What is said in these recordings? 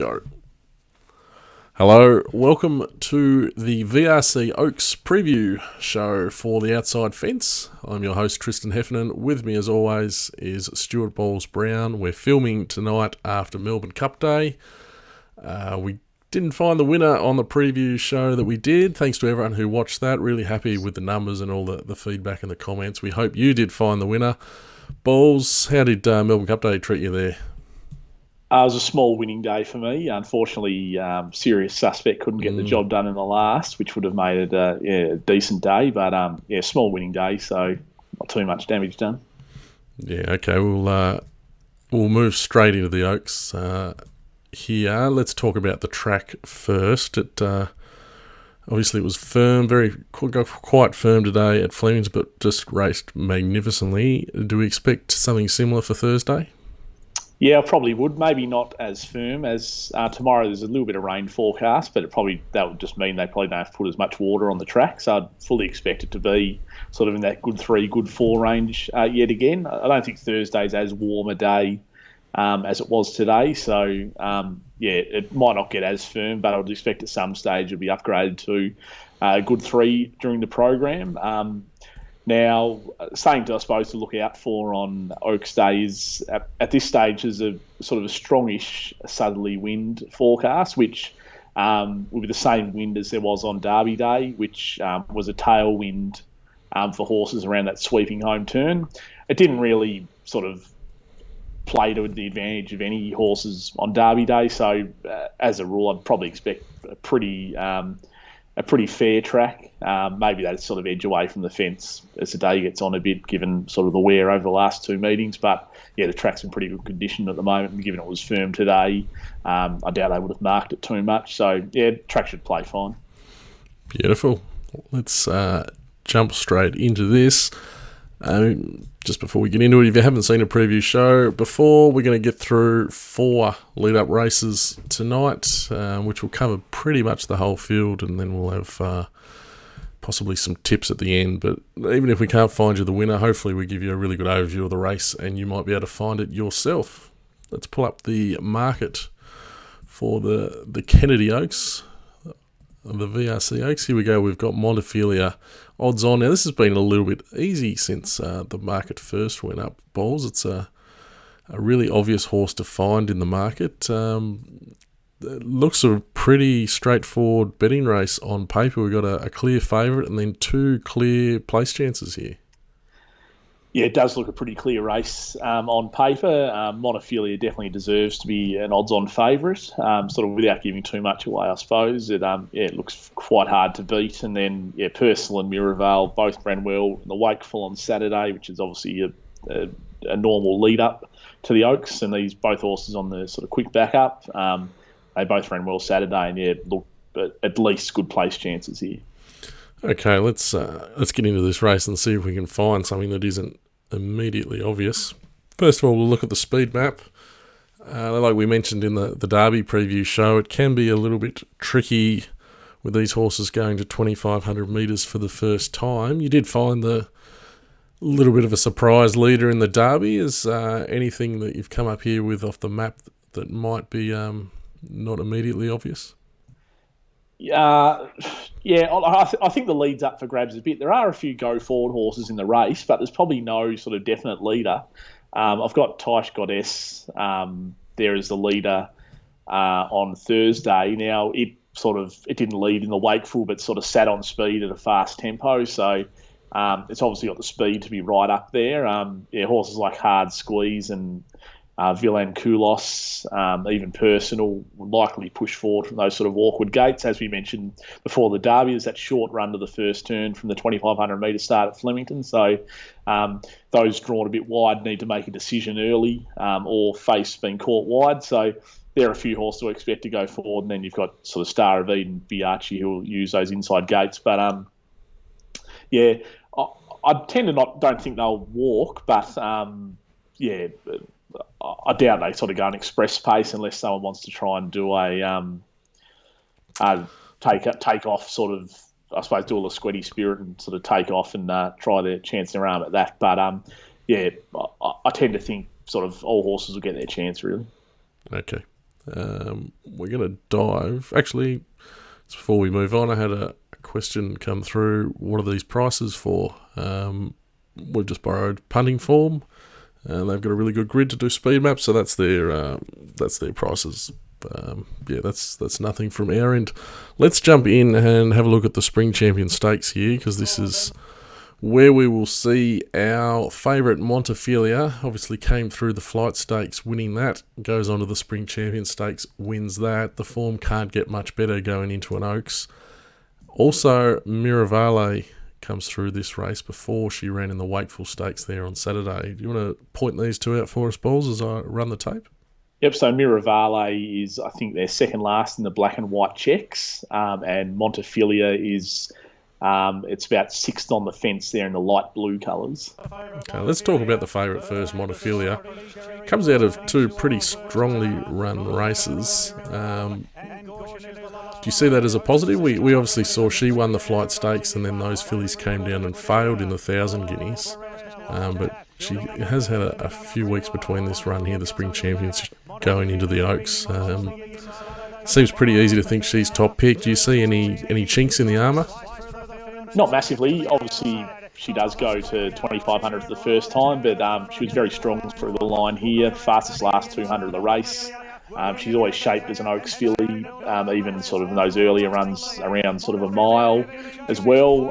Go. Hello, welcome to the VRC Oaks preview show for the Outside Fence. I'm your host Tristan Heffernan. With me as always is Stewart Brown. We're filming tonight after Melbourne Cup Day. We didn't find the winner on the preview show that we did. Thanks to everyone who watched that. Really happy with the numbers and all the feedback and the comments. We hope you did find the winner. Balls, how did Melbourne Cup Day treat you there? It was a small winning day for me. Unfortunately, Serious Suspect couldn't get the job done in the last, which would have made it a decent day. But small winning day, so not too much damage done. Yeah, okay. We'll move straight into the Oaks here. Let's talk about the track first. Obviously it was firm, quite firm today at Fleming's, but just raced magnificently. Do we expect something similar for Thursday? Yeah, I probably would. Maybe not as firm as tomorrow. There's a little bit of rain forecast, but that would just mean they probably don't have to put as much water on the track. So I'd fully expect it to be sort of in that good 3, good 4 range yet again. I don't think Thursday's as warm a day as it was today. So, it might not get as firm, but I would expect at some stage it'll be upgraded to a good 3 during the program. Now, something to, I suppose, to look out for on Oaks Day is at this stage is a sort of a strongish southerly wind forecast, which will be the same wind as there was on Derby Day, which was a tailwind for horses around that sweeping home turn. It didn't really sort of play to the advantage of any horses on Derby Day, so as a rule, I'd probably expect a pretty fair track. Maybe that sort of edge away from the fence as the day gets on a bit, given sort of the wear over the last 2 meetings. But yeah, the track's in pretty good condition at the moment, and given it was firm today, I doubt they would have marked it too much. So yeah, track should play fine. Beautiful. Let's jump straight into this. Just before we get into it, if you haven't seen a preview show before, we're going to get through 4 lead-up races tonight, which will cover pretty much the whole field, and then we'll have possibly some tips at the end. But even if we can't find you the winner, hopefully we give you a really good overview of the race, and you might be able to find it yourself. Let's pull up the market for the Kennedy Oaks, the VRC Oaks. Here we go. We've got Montefilia odds on. Now, this has been a little bit easy since the market first went up. Balls. It's a really obvious horse to find in the market. It looks a pretty straightforward betting race on paper. We've got a clear favourite and then 2 clear place chances here. Yeah, it does look a pretty clear race on paper. Montefilia definitely deserves to be an odds-on favourite, sort of without giving too much away, I suppose. It looks quite hard to beat. And then, Personal and Mirravale both ran well in the Wakeful on Saturday, which is obviously a normal lead-up to the Oaks. And these both horses on the sort of quick backup, they both ran well Saturday, and look at least good place chances here. Okay, let's get into this race and see if we can find something that isn't immediately obvious. First of all, we'll look at the speed map. Like we mentioned in the Derby preview show, it can be a little bit tricky with these horses going to 2,500 metres for the first time. You did find the little bit of a surprise leader in the Derby. Is anything that you've come up here with off the map that might be not immediately obvious? I think the lead's up for grabs a bit. There are a few go-forward horses in the race, but there's probably no sort of definite leader. I've got Taish Goddess there as the leader on Thursday. Now, it didn't lead in the Wakeful, but sort of sat on speed at a fast tempo, so it's obviously got the speed to be right up there. Horses like Hard Squeeze and Vilanculos, even Personal, will likely push forward from those sort of awkward gates. As we mentioned before the Derby, there's that short run to the first turn from the 2,500 metre start at Flemington. So those drawn a bit wide need to make a decision early or face being caught wide. So there are a few horses to expect to go forward, and then you've got sort of Star of Eden, VRC, who will use those inside gates. But I tend to don't think they'll walk, but I doubt they sort of go an express pace unless someone wants to try and do a take off sort of, I suppose, do a little squiddy spirit and sort of take off and try their chance in their arm at that. But I tend to think sort of all horses will get their chance, really. Okay. We're going to dive. Actually, just before we move on, I had a question come through. What are these prices for? We've just borrowed punting form, and they've got a really good grid to do speed maps, so that's their prices. That's nothing from our end. Let's jump in and have a look at the Spring Champion Stakes here, because this is where we will see our favourite Montefilia. Obviously came through the Flight Stakes, winning that, goes on to the Spring Champion Stakes, wins that. The form can't get much better going into an Oaks. Also, Mirravale comes through this race before she ran in the Wakeful Stakes there on Saturday. Do you want to point these two out for us, Balls, as I run the tape? Yep, so Mirravale is, I think, they're second last in the black and white checks, and Montefilia is, it's about sixth on the fence there in the light blue colours. Okay, let's talk about the favourite first, Montefilia. Comes out of two pretty strongly run races. Do you see that as a positive? We obviously saw she won the Flight Stakes, and then those fillies came down and failed in the 1,000 guineas. But she has had a few weeks between this run here, the Spring Champions, going into the Oaks. Seems pretty easy to think she's top pick. Do you see any chinks in the armour? Not massively. Obviously, she does go to 2,500 for the first time, but she was very strong through the line here. Fastest last 200 of the race. She's always shaped as an Oaks filly, even sort of in those earlier runs around sort of a mile as well.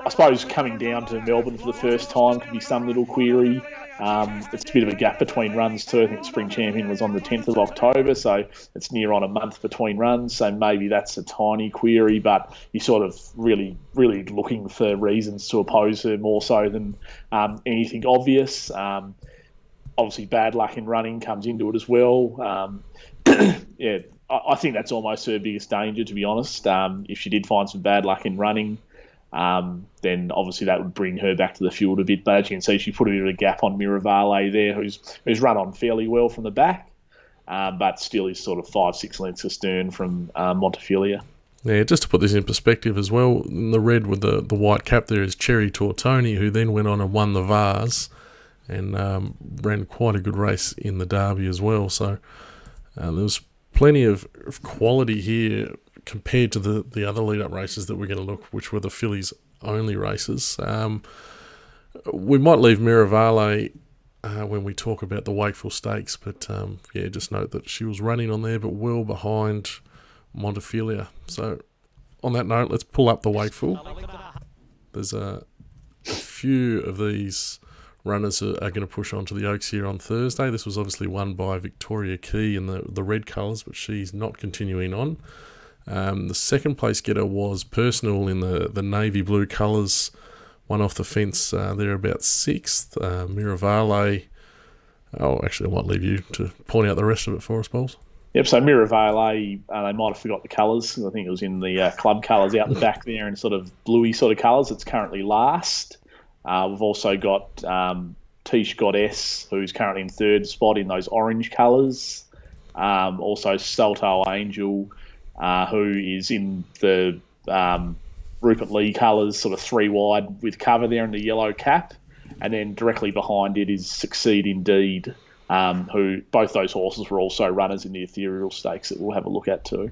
I suppose coming down to Melbourne for the first time could be some little query. It's a bit of a gap between runs too. I think Spring Champion was on the 10th of October, so it's near on a month between runs. So maybe that's a tiny query, but you're sort of really, really looking for reasons to oppose her more so than anything obvious. Obviously, bad luck in running comes into it as well. I think that's almost her biggest danger, to be honest. If she did find some bad luck in running, then obviously that would bring her back to the field a bit. But as you can see, she put a bit of a gap on Mirravale there, who's run on fairly well from the back, but still is sort of 5-6 lengths astern from Montefilia. Yeah, just to put this in perspective as well, the red with the white cap there is Cherry Tortoni, who then went on and won the Vars and ran quite a good race in the Derby as well. So there was plenty of quality here compared to the other lead-up races that we're going to look, which were the fillies only races. We might leave Mirravale when we talk about the Wakeful Stakes, but just note that she was running on there, but well behind Montefilia. So on that note, let's pull up the Wakeful. There's a few of these runners are going to push on to the Oaks here on Thursday. This was obviously won by Victoria Key in the red colours, but she's not continuing on. The second place getter was Personal in the navy blue colours, one off the fence. They're about sixth. Mirravale. Oh, actually, I might leave you to point out the rest of it for us, Balls. Yep, so Mirravale, they might have forgot the colours. I think it was in the club colours out the back there in sort of bluey sort of colours. It's currently last. We've also got Tish Goddess, who's currently in third spot in those orange colours. Also Salto Angel, who is in the Rupert Lee colours, sort of three wide with cover there in the yellow cap. And then directly behind it is Succeed Indeed, who both those horses were also runners in the Ethereal Stakes that we'll have a look at too.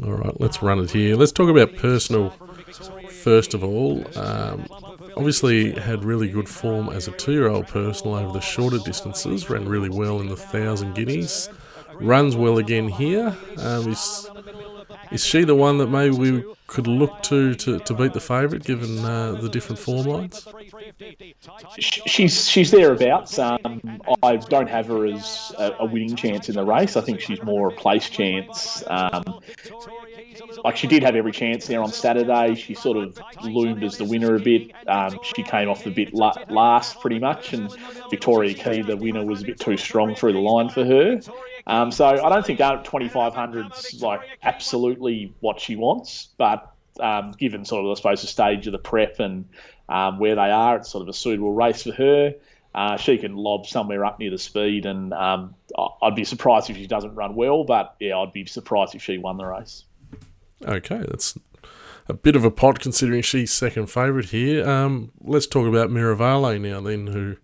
All right, let's run it here. Let's talk about Personal first of all. Obviously had really good form as a 2-year-old Personal over the shorter distances, ran really well in the 1,000 guineas, runs well again here. Is she the one that maybe we could look to beat the favourite, given the different form lines? She's thereabouts. I don't have her as a winning chance in the race. I think she's more a place chance. She did have every chance there on Saturday. She sort of loomed as the winner a bit. She came off the bit last pretty much, and Victoria Key, the winner, was a bit too strong through the line for her. So I don't think 2,500's absolutely what she wants, but given sort of, I suppose, the stage of the prep and where they are, it's sort of a suitable race for her. She can lob somewhere up near the speed, and I'd be surprised if she doesn't run well, but I'd be surprised if she won the race. Okay, that's a bit of a pot considering she's second favourite here. Let's talk about Mirravale now then, who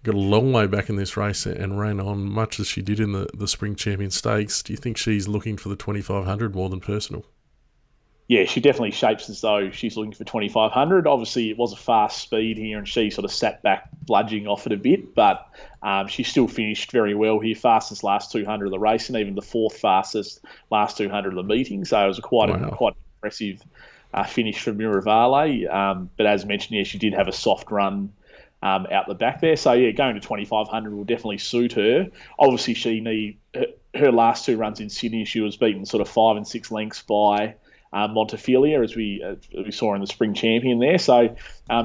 got a long way back in this race and ran on much as she did in the Spring Champion Stakes. Do you think she's looking for the 2500 more than Personal? Yeah, she definitely shapes as though she's looking for 2500. Obviously, it was a fast speed here, and she sort of sat back, bludging off it a bit, but she still finished very well here, fastest last 200 of the race, and even the fourth fastest last 200 of the meeting. So it was quite impressive finish for Mirravale. But as mentioned, yeah, she did have a soft run out the back there. So yeah, going to 2500 will definitely suit her. Obviously, her last two runs in Sydney, she was beaten sort of 5 and 6 lengths by Montefilia, as we saw in the Spring Champion there. So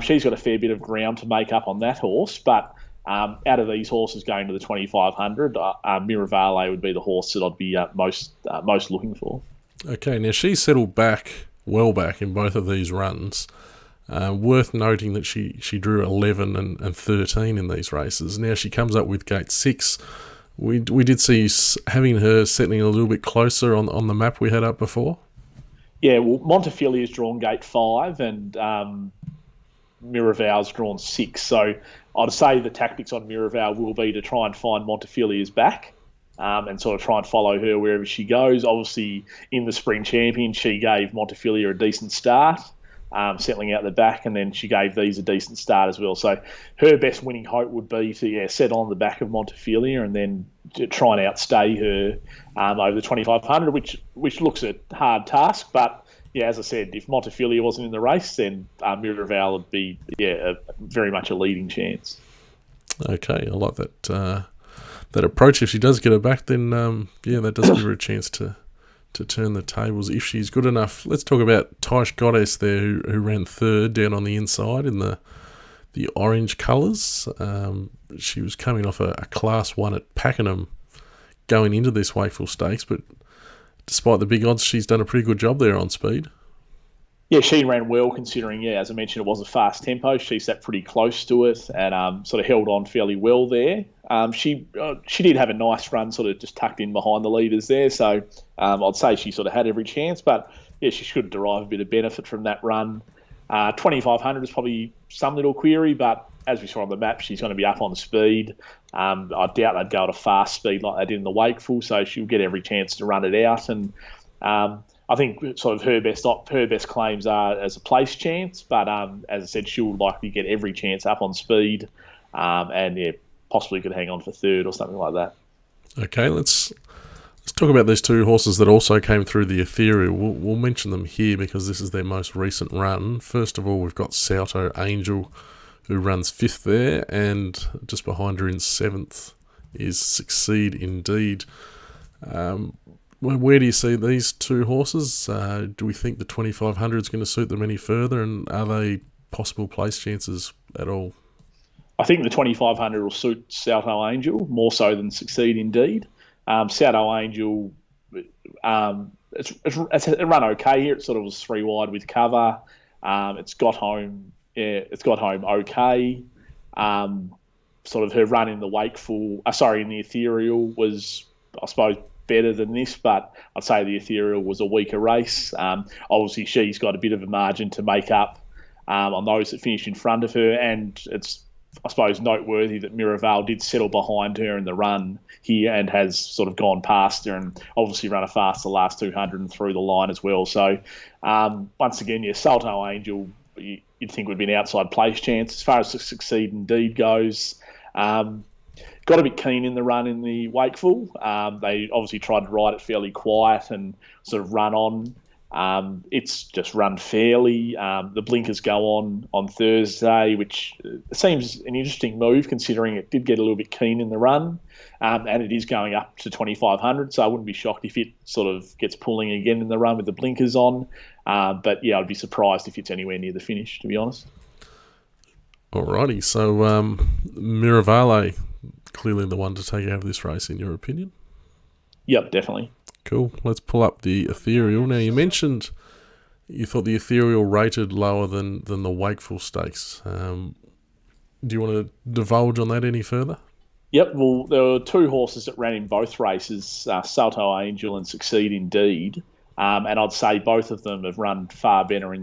she's got a fair bit of ground to make up on that horse. But out of these horses going to the 2500, Mirravale would be the horse that I'd be most looking for. Okay, now she settled well back in both of these runs. Worth noting that she drew 11 and 13 in these races. Now she comes up with gate 6. We did see having her settling a little bit closer on the map we had up before. Yeah, well, Montefilia's drawn gate 5 and Mirravale's drawn 6. So I'd say the tactics on Mirravale will be to try and find Montefilia's back and sort of try and follow her wherever she goes. Obviously, in the Spring Champion, she gave Montefilia a decent start, settling out the back, and then she gave these a decent start as well. So her best winning hope would be to set on the back of Montefilia and then to try and outstay her over the 2500, which looks a hard task. But yeah, as I said, if Montefilia wasn't in the race, then Mirravale would be very much a leading chance. Okay, I like that approach. If she does get her back, then that does give her a chance to turn the tables if she's good enough. Let's talk about Tyche Goddess there, who ran third down on the inside in the orange colours. She was coming off a Class 1 at Pakenham going into this Wakeful Stakes, but despite the big odds, she's done a pretty good job there on speed. Yeah, she ran well considering, as I mentioned, it was a fast tempo. She sat pretty close to it and sort of held on fairly well there. She did have a nice run, sort of just tucked in behind the leaders there. So I'd say she sort of had every chance, but yeah, she should derive a bit of benefit from that run. 2500 is probably some little query, but as we saw on the map, she's going to be up on speed. I doubt they'd go at a fast speed like they did in the Wakeful, so she'll get every chance to run it out. And I think sort of her best claims are as a place chance, but as I said, she'll likely get every chance up on speed, and possibly could hang on for third or something like that. Okay, let's talk about these two horses that also came through the Ethereal. We'll mention them here because this is their most recent run. First of all, we've got Salto Angel, who runs 5th there, and just behind her in 7th is Succeed Indeed. Where do you see these two horses? Do we think the 2500 is going to suit them any further, and are they possible place chances at all? I think the 2500 will suit Salto Angel more so than Succeed Indeed. Salto Angel, it's run okay here. It sort of was 3 wide with cover. It's got home okay. Sort of her run in the in the Ethereal was, I suppose, better than this, but I'd say the Ethereal was a weaker race. Obviously, she's got a bit of a margin to make up on those that finished in front of her, and it's, I suppose, noteworthy that Mirravale did settle behind her in the run here and has sort of gone past her and obviously run a fast the last 200 and through the line as well. So once again, Salto Angel, you'd think would be an outside place chance. As far as Succeed Indeed goes, got a bit keen in the run in the Wakeful. They obviously tried to ride it fairly quiet and sort of run on. It's just run fairly. The blinkers go on Thursday, which seems an interesting move considering it did get a little bit keen in the run, and it is going up to 2500. So I wouldn't be shocked if it sort of gets pulling again in the run with the blinkers on. But yeah, I'd be surprised if it's anywhere near the finish, to be honest. Alrighty, so Mirravale, clearly the one to take out of this race, in your opinion? Yep, definitely. Cool. Let's pull up the Ethereal. Now, you mentioned you thought the Ethereal rated lower than the Wakeful Stakes. Do you want to divulge on that any further? Yep. Well, there were two horses that ran in both races, Salto Angel and Succeed Indeed. And I'd say both of them have run far better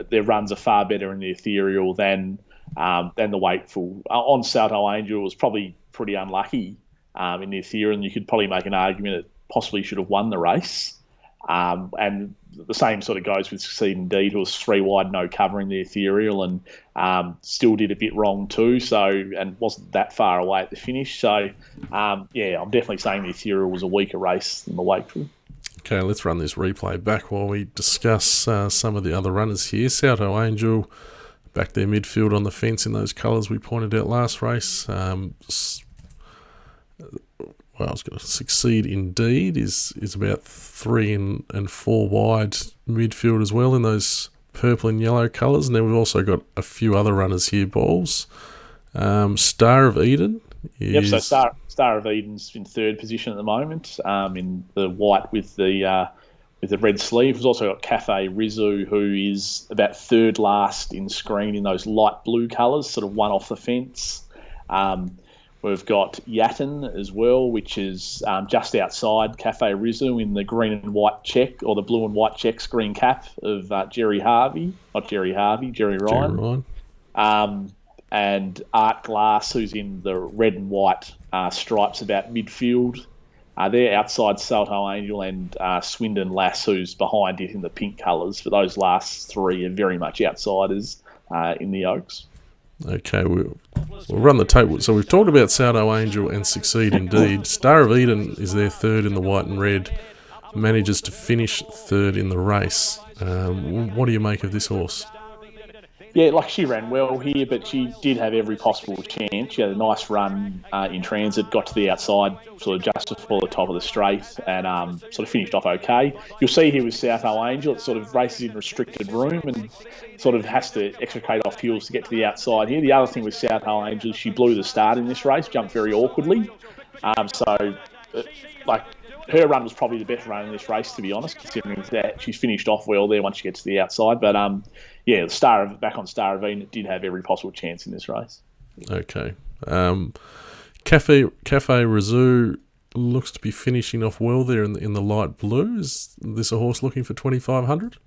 their runs are far better in the Ethereal than And the Wakeful on Salto Angel was probably pretty unlucky in the Ethereal. You could probably make an argument it possibly should have won the race. And the same sort of goes with Succeed Indeed, who was 3 wide, no covering the Ethereal, and still did a bit wrong too. So, and wasn't that far away at the finish. So, I'm definitely saying the Ethereal was a weaker race than the Wakeful. Okay, let's run this replay back while we discuss some of the other runners here. Salto Angel, back there midfield on the fence in those colours we pointed out last race. I was going to Succeed Indeed is about 3 and 4 wide midfield as well in those purple and yellow colours. And then we've also got a few other runners here, Balls. Star of Eden is... Yep, so Star of Eden's in 3rd position at the moment, in the white with the red sleeve. We've also got Cafe Rizu, who is about 3rd last in screen in those light blue colours, sort of one off the fence. We've got Yatten as well, which is just outside Cafe Rizu in the green and white check, or the blue and white check screen cap of Jerry Ryan. And Art Glass, who's in the red and white stripes about midfield. They're outside Salto Angel, and Swindon Lass, who's behind it in the pink colours. But those last 3 are very much outsiders in the Oaks. Okay, we'll run the tape. So we've talked about Salto Angel and Succeed Indeed. Star of Eden is their 3rd in the white and red, manages to finish 3rd in the race. What do you make of this horse? Yeah, like she ran well here, but she did have every possible chance. She had a nice run in transit, got to the outside sort of just before the top of the straight, and sort of finished off okay. You'll see here with Salto Angel, it sort of races in restricted room and sort of has to extricate off heels to get to the outside here. The other thing with Salto Angel, she blew the start in this race, jumped very awkwardly. Her run was probably the best run in this race, to be honest, considering that she's finished off well there once she gets to the outside. But the back on Star of Eden did have every possible chance in this race. Okay. Cafe Rizu looks to be finishing off well there in the light blue. Is this a horse looking for 2,500?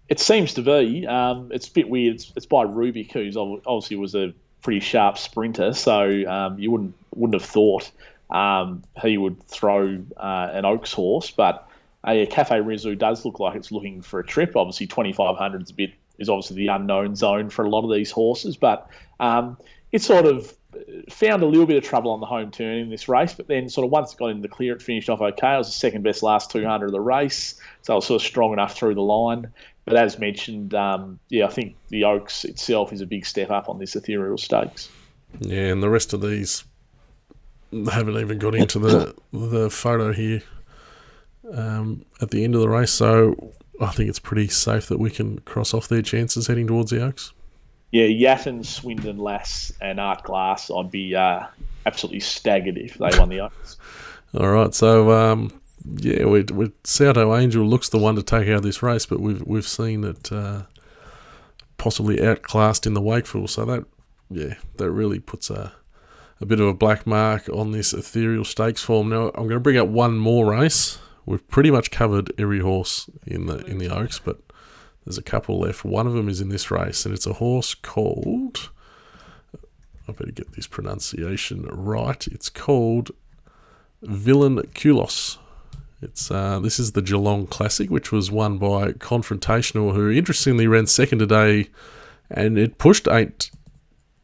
It seems to be. It's a bit weird. It's by Rubik, who's obviously was a pretty sharp sprinter, so you wouldn't have thought he would throw an Oaks horse, but Cafe Rizu does look like it's looking for a trip. Obviously, 2,500 is obviously the unknown zone for a lot of these horses, but it sort of found a little bit of trouble on the home turn in this race, but then sort of once it got into the clear, it finished off okay. It was the second best last 200 of the race, so it was sort of strong enough through the line. But as mentioned, I think the Oaks itself is a big step up on this Ethereal Stakes. Yeah, and the rest of these haven't even got into the photo here at the end of the race, so I think it's pretty safe that we can cross off their chances heading towards the Oaks. Yeah, Yatten, Swindon Lass and Art Glass, I'd be absolutely staggered if they won the Oaks. All right, so with Salto Angel looks the one to take out of this race, but we've seen it possibly outclassed in the Wakeful, so that really puts a bit of a black mark on this Ethereal Stakes form. Now, I'm going to bring up one more race. We've pretty much covered every horse in the Oaks, but there's a couple left. One of them is in this race, and it's a horse called... I better get this pronunciation right. It's called Vilanculos. This is the Geelong Classic, which was won by Confrontational, who interestingly ran second today, and it pushed Ain't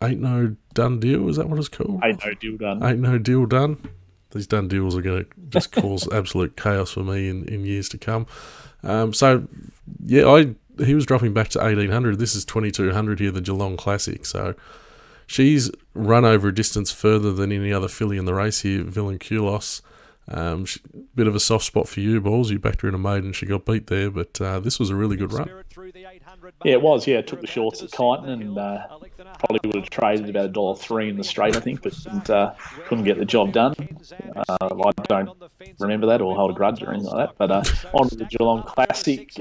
No Done Deal. Is that what it's called? Ain't No Deal Done. Ain't No Deal Done. These done deals are going to just cause absolute chaos for me in years to come. He was dropping back to 1,800. This is 2,200 here, the Geelong Classic. So she's run over a distance further than any other filly in the race here, Vilanculos. Bit of a soft spot for you, Balls. You backed her in a maiden. She got beat there, but this was a really good run. Yeah, it was. Yeah, it took the shorts at Kyneton and probably would have traded about $1.03 in the straight, I think, but couldn't get the job done. I don't remember that or hold a grudge or anything like that. But on to the Geelong Classic.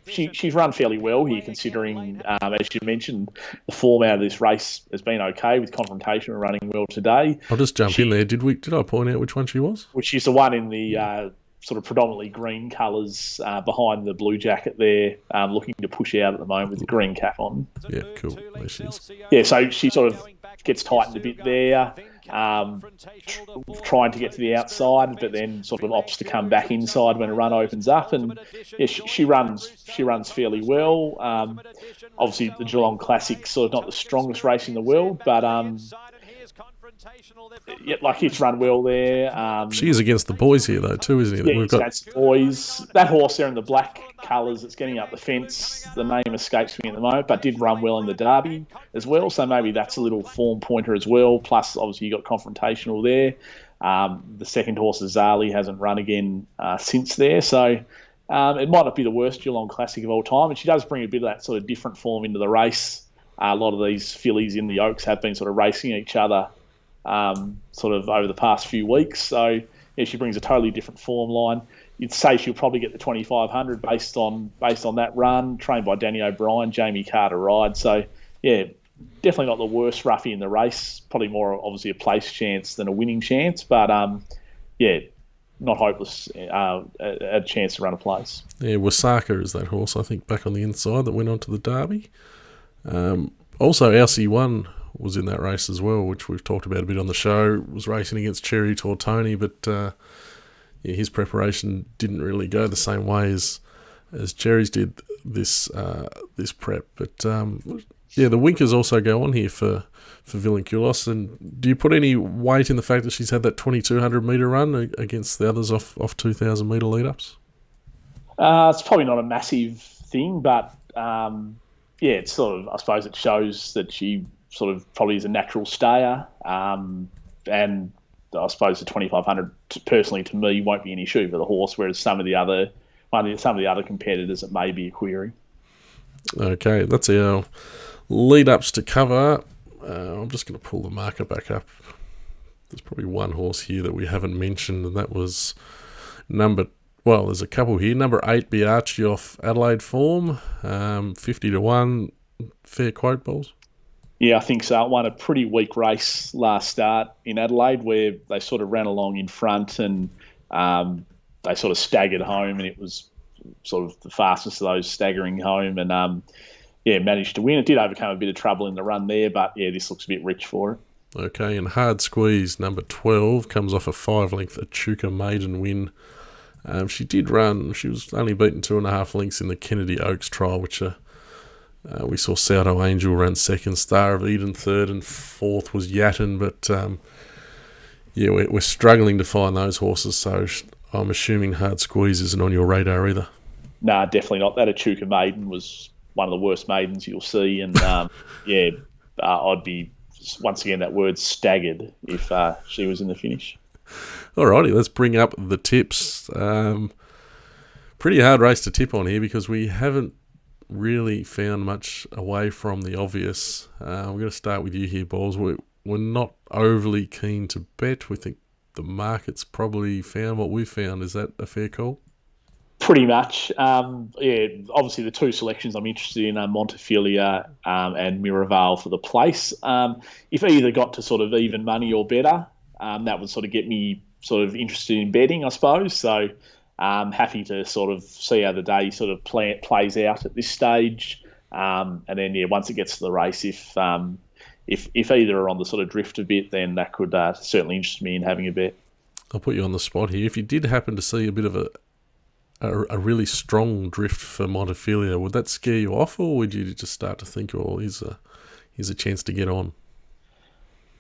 She's run fairly well here, considering, as you mentioned, the form out of this race has been okay, with Confrontation running well today. I'll just jump in there. Did I point out which one she was? Which is the one in the sort of predominantly green colours behind the blue jacket there, looking to push out at the moment with the green cap on. Yeah, cool. There she is. Yeah, so she sort of gets tightened a bit there, trying to get to the outside, but then sort of opts to come back inside when a run opens up. And yeah, she runs fairly well. Obviously, the Geelong Classic sort of not the strongest race in the world, but yeah, like it's run well there. She is against the boys here though too, isn't he? Yeah, against the boys. That horse there in the black colours that's getting up the fence, the name escapes me at the moment, but did run well in the Derby as well, so maybe that's a little form pointer as well. Plus, obviously, you got Confrontational there. The second horse, Azali, hasn't run again since there, so it might not be the worst Geelong Classic of all time, and she does bring a bit of that sort of different form into the race. A lot of these fillies in the Oaks have been sort of racing each other sort of over the past few weeks. So, yeah, she brings a totally different form line. You'd say she'll probably get the 2,500 based on that run, trained by Danny O'Brien, Jamie Carter ride. So, yeah, definitely not the worst roughie in the race. Probably more, obviously, a place chance than a winning chance. But, yeah, not hopeless. A chance to run a place. Yeah, Wasaka is that horse, I think, back on the inside that went on to the Derby. Also, LC1 was in that race as well, which we've talked about a bit on the show. Was racing against Cherry Tortoni, but yeah, his preparation didn't really go the same way as Cherry's did this prep. But yeah, the winkers also go on here for Vilanculos. And do you put any weight in the fact that she's had that 2,200 metre run against the others off 2,000 metre lead-ups? It's probably not a massive thing, but yeah, it's sort of, I suppose it shows that she sort of probably is a natural stayer, and I suppose the 2,500 personally to me won't be an issue for the horse, whereas some of the other competitors it may be a query. Okay, that's our lead-ups to cover. I'm just going to pull the marker back up. There's probably one horse here that we haven't mentioned, and that was there's a couple here. Number 8, Biarchi off Adelaide form, 50-1. Fair quote, Balls? Yeah, I think so. It won a pretty weak race last start in Adelaide where they sort of ran along in front and they sort of staggered home, and it was sort of the fastest of those staggering home and, yeah, managed to win. It did overcome a bit of trouble in the run there, but, yeah, this looks a bit rich for it. Okay, and Hard Squeeze, number 12, comes off a 5-length Echuca maiden win. She did run. She was only beaten 2.5 lengths in the Kennedy Oaks trial, which we saw Salto Angel run second, Star of Eden third, and fourth was Yatton. But yeah, we're struggling to find those horses, so I'm assuming Hard Squeeze isn't on your radar either. Nah, definitely not. That Echuca maiden was one of the worst maidens you'll see, and yeah, I'd be, once again, that word staggered if she was in the finish. Alrighty, let's bring up the tips. Pretty hard race to tip on here because we haven't really found much away from the obvious. We're going to start with you here, Balls. We're not overly keen to bet. We think the market's probably found what we've found. Is that a fair call? Pretty much. Yeah, obviously the two selections I'm interested in are Montefilia and Mirravale for the place. If either got to sort of even money or better, that would sort of get me sort of interested in betting, I suppose. So happy to sort of see how the day sort of plays out at this stage. And then, yeah, once it gets to the race, if either are on the sort of drift a bit, then that could certainly interest me in having a bet. I'll put you on the spot here. If you did happen to see a bit of a really strong drift for Montefilia, would that scare you off, or would you just start to think, oh, here's a chance to get on?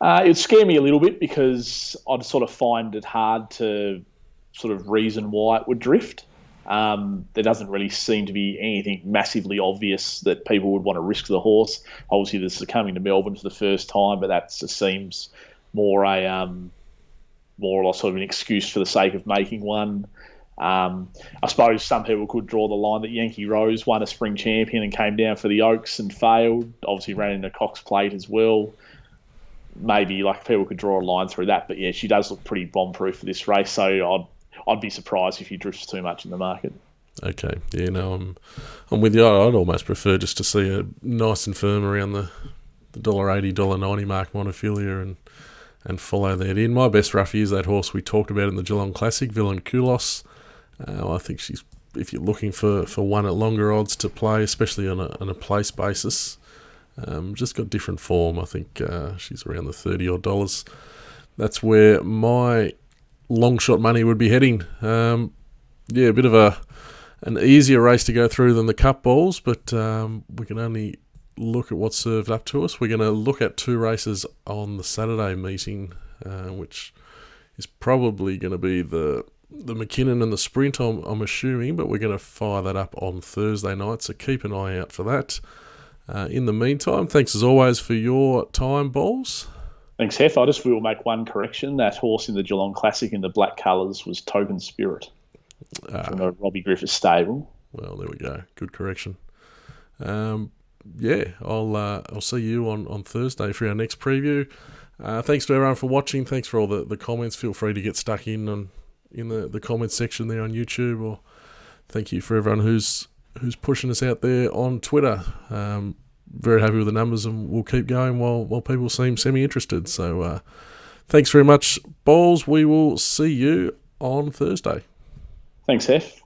It would scare me a little bit because I'd sort of find it hard to sort of reason why it would drift. There doesn't really seem to be anything massively obvious that people would want to risk the horse. Obviously, this is coming to Melbourne for the first time, but that just seems more or sort of an excuse for the sake of making one. I suppose some people could draw the line that Yankee Rose won a spring champion and came down for the Oaks and failed. Obviously, ran in a Cox Plate as well. Maybe like people could draw a line through that, but yeah, she does look pretty bomb-proof for this race. So I'd be surprised if he drifts too much in the market. Okay, yeah, no, I'm with you. I'd almost prefer just to see a nice and firm around the $1.80, $1.90 mark, Montefilia, and follow that in. My best roughie is that horse we talked about in the Geelong Classic, Vilanculos. I think if you're looking for one at longer odds to play, especially on a place basis, just got different form. I think she's around the $30 odd. That's where my long shot money would be heading. A bit of an easier race to go through than the Cup balls, but we can only look at what's served up to us. We're going to look at 2 races on the Saturday meeting, which is probably going to be the McKinnon and the Sprint, I'm assuming, but we're going to fire that up on Thursday night, so keep an eye out for that. In the meantime, thanks as always for your time, Balls. Thanks, Hef. I just will make one correction. That horse in the Geelong Classic in the black colours was Token Spirit from the Robbie Griffiths stable. Well, there we go. Good correction. I'll see you on Thursday for our next preview. Thanks to everyone for watching. Thanks for all the comments. Feel free to get stuck in the comments section there on YouTube, or thank you for everyone who's pushing us out there on Twitter. Very happy with the numbers, and we'll keep going while people seem semi-interested. So thanks very much, Balls. We will see you on Thursday. Thanks, Hef.